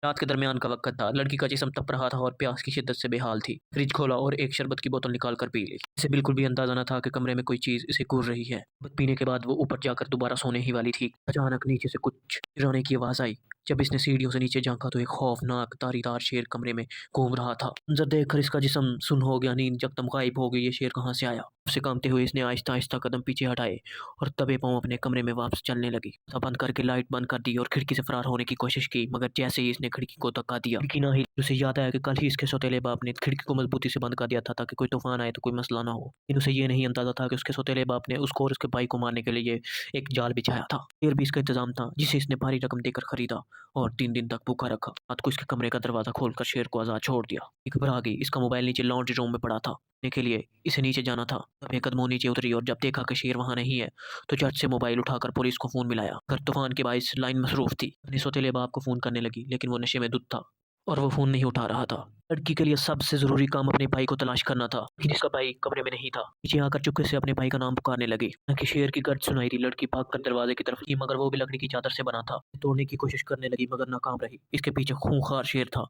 رات کے درمیان کا وقت تھا، لڑکی کا جسم تپ رہا تھا اور پیاس کی شدت سے بے حال تھی۔ فریج کھولا اور ایک شربت کی بوتل نکال کر پی لی۔ اسے بالکل بھی اندازہ نہ تھا کہ کمرے میں کوئی چیز اسے گھور رہی ہے۔ شربت پینے کے بعد وہ اوپر جا کر دوبارہ سونے ہی والی تھی، اچانک نیچے سے کچھ چرانے کی آواز آئی۔ جب اس نے سیڑھیوں سے نیچے جھانکا تو ایک خوفناک دھاری دار شیر کمرے میں گھوم رہا تھا۔ منظر دیکھ کر اس کا جسم سن ہو گیا، نیند یکدم غائب ہو گئی۔ یہ شیر کہاں سے آیا؟ اس سے کانپتے ہوئے اس نے آہستہ آہستہ قدم پیچھے ہٹائے اور دبے پاؤں اپنے کمرے میں واپس چلنے لگی۔ دروازہ بند کر کے لائٹ بند کر دی اور کھڑکی سے فرار ہونے کی کوشش کی، مگر جیسے ہی اس نے کھڑکی کو دھکا دیا، کھڑکی نہ ہلی۔ اسے یاد آیا کہ کل ہی اس کے سوتیلے باپ نے کھڑکی کو مضبوطی سے بند کر دیا تھا تاکہ کوئی طوفان آئے تو کوئی مسئلہ نہ ہو، لیکن اسے یہ نہیں اندازہ تھا کہ اس کے سوتیلے باپ نے اس کو اور اس کے بھائی کو مارنے کے لیے ایک جال بچھایا تھا۔ شیر بھی اس کا انتظام تھا جسے اس نے بھاری رقم دے کر خریدا اور 3 دن تک بھوکا رکھا۔ رات کو اس کے کمرے کا دروازہ کھول کر شیر کو آزاد چھوڑ دیا۔ یہ گھبرا گئی، اس کا موبائل نیچے لانڈری روم میں پڑا تھا، کے لیے اسے نیچے جانا تھا۔ اپنے قدموں نیچے اتری اور جب دیکھا کہ شیر وہاں نہیں ہے تو جھٹ سے موبائل اٹھا کر پولیس کو فون ملایا، مگر طوفان کے باعث لائن مصروف تھی۔ اپنے سوتیلے باپ کو فون کرنے لگی لیکن وہ نشے میں دھت تھا اور وہ فون نہیں اٹھا رہا تھا۔ لڑکی کے لیے سب سے ضروری کام اپنے بھائی کو تلاش کرنا تھا، لیکن اس کا بھائی کمرے میں نہیں تھا۔ پیچھے آ کر چپکے سے اپنے بھائی کا نام پکارنے لگی، حالانکہ شیر کی گرج سنائی دی۔ لڑکی بھاگ کر دروازے کی طرف گئی مگر وہ بھی لکڑی کی چادر سے بنا تھا۔ توڑنے کی کوشش کرنے لگی مگر ناکام رہی۔ اس کے پیچھے خونخوار شیر تھا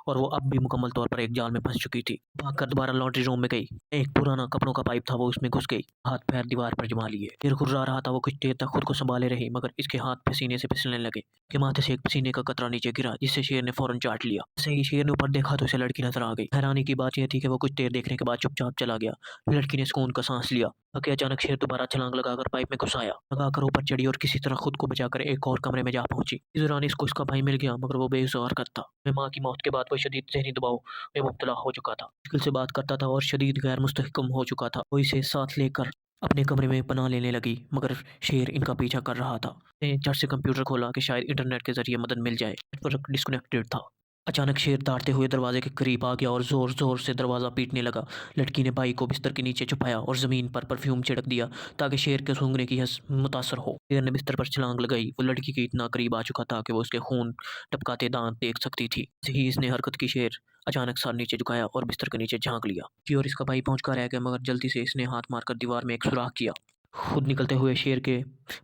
اور وہ اب بھی مکمل طور پر ایک جال میں پھنس چکی تھی۔ بھاگ کر دوبارہ لانڈری روم میں گئی، ایک پرانا کپڑوں کا پائپ تھا، وہ اس میں گھس گئی، ہاتھ پیر دیوار پر جما لیے۔ شیر گھررا رہا تھا، وہ کچھ دیر تک خود کو سنبھالے رہی مگر اس کے ہاتھ پسینے سے پھسلنے لگے۔ اس کے ماتھے سے ایک پسینے کا قطرہ نیچے گرا جس سے شیر نے فوراً چاٹ لیا۔ جیسے ہی شیر نے اوپر دیکھا تو اسے لڑکی نظر آ گئی۔ حیرانی کی بات یہ تھی کہ وہ کچھ دیر دیکھنے کے بعد چپ چاپ چلا گیا۔ لڑکی نے سکون کا سانس لیا کہ اچانک شیر دوبارہ چھلانگ لگا کر پائپ میں گھس آیا، لگا کر اوپر چڑھی اور کسی طرح خود کو بچا کر ایک اور کمرے میں جا پہنچی۔ اس دوران اس کو اس کا بھائی مل گیا مگر وہ بے ہوش حرکت تھا۔ اپنی ماں کی موت کے بعد وہ شدید ذہنی دباؤ میں مبتلا ہو چکا تھا، مشکل سے بات کرتا تھا اور شدید غیر مستحکم ہو چکا تھا۔ وہ اسے ساتھ لے کر اپنے کمرے میں پناہ لینے لگی مگر شیر ان کا پیچھا کر رہا تھا۔ اس نے جھٹ سے کمپیوٹر کھولا کہ شاید انٹرنیٹ کے ذریعے مدد مل جائے، نیٹ ورک ڈسکنیکٹڈ تھا۔ اچانک شیر دھاڑتے ہوئے دروازے کے قریب آ گیا اور زور زور سے دروازہ پیٹنے لگا۔ لڑکی نے بھائی کو بستر کے نیچے چھپایا اور زمین پر پرفیوم چھڑک دیا تاکہ شیر کے سونگھنے کی حس متاثر ہو۔ شیر نے بستر پر چھلانگ لگائی، وہ لڑکی کے اتنا قریب آ چکا تھا کہ وہ اس کے خون ٹپکاتے دانت دیکھ سکتی تھی۔ جیسے ہی اس نے حرکت کی، شیر اچانک سر نیچے جھکایا اور بستر کے نیچے جھانک لیا۔ لڑکی اور اس کا بھائی پہنچ کر رہ گئے مگر جلدی سے اس نے ہاتھ مار کر دیوار میں ایک سوراخ کیا۔ خود نکلتے ہوئے شیر کے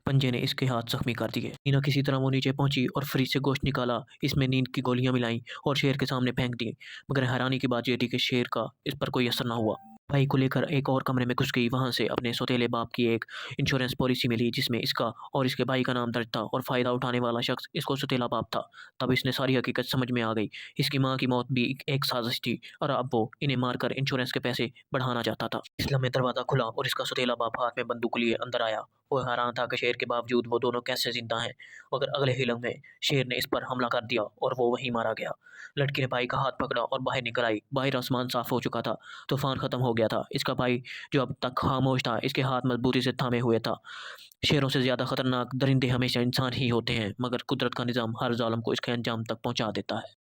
پنجے نے اس کے ہاتھ زخمی کر دیے۔ نینا کسی طرح وہ نیچے پہنچی اور فریج سے گوشت نکالا، اس میں نیند کی گولیاں ملائیں اور شیر کے سامنے پھینک دیں مگر حیرانی کی بات یہ تھی کہ شیر کا اس پر کوئی اثر نہ ہوا۔ بھائی کو لے کر ایک اور کمرے میں گھس گئی، وہاں سے اپنے سوتیلے باپ کی ایک انشورنس پالیسی ملی جس میں اس کا اور اس کے بھائی کا نام درج تھا اور فائدہ اٹھانے والا شخص اس کو سوتیلا باپ تھا۔ تب اس نے ساری حقیقت سمجھ میں آ گئی، اس کی ماں کی موت بھی ایک سازش تھی اور اب وہ انہیں مار کر انشورنس کے پیسے بڑھانا چاہتا تھا۔ اس لمحے دروازہ کھلا اور اس کا سوتیلا باپ ہاتھ میں بندوق لیے اندر آیا۔ وہ حیران تھا کہ شیر کے باوجود وہ دونوں کیسے زندہ ہیں، مگر اگلے ہی لمحے شیر نے اس پر حملہ کر دیا اور وہ وہیں مارا گیا۔ لڑکی نے بھائی کا ہاتھ پکڑا اور باہر نکل آئی۔ باہر آسمان صاف ہو چکا تھا، طوفان ختم ہو گیا تھا۔ اس کا بھائی جو اب تک خاموش تھا، اس کے ہاتھ مضبوطی سے تھامے ہوئے تھا۔ شیروں سے زیادہ خطرناک درندے ہمیشہ انسان ہی ہوتے ہیں مگر قدرت کا نظام ہر ظالم کو اس کے انجام تک پہنچا دیتا ہے۔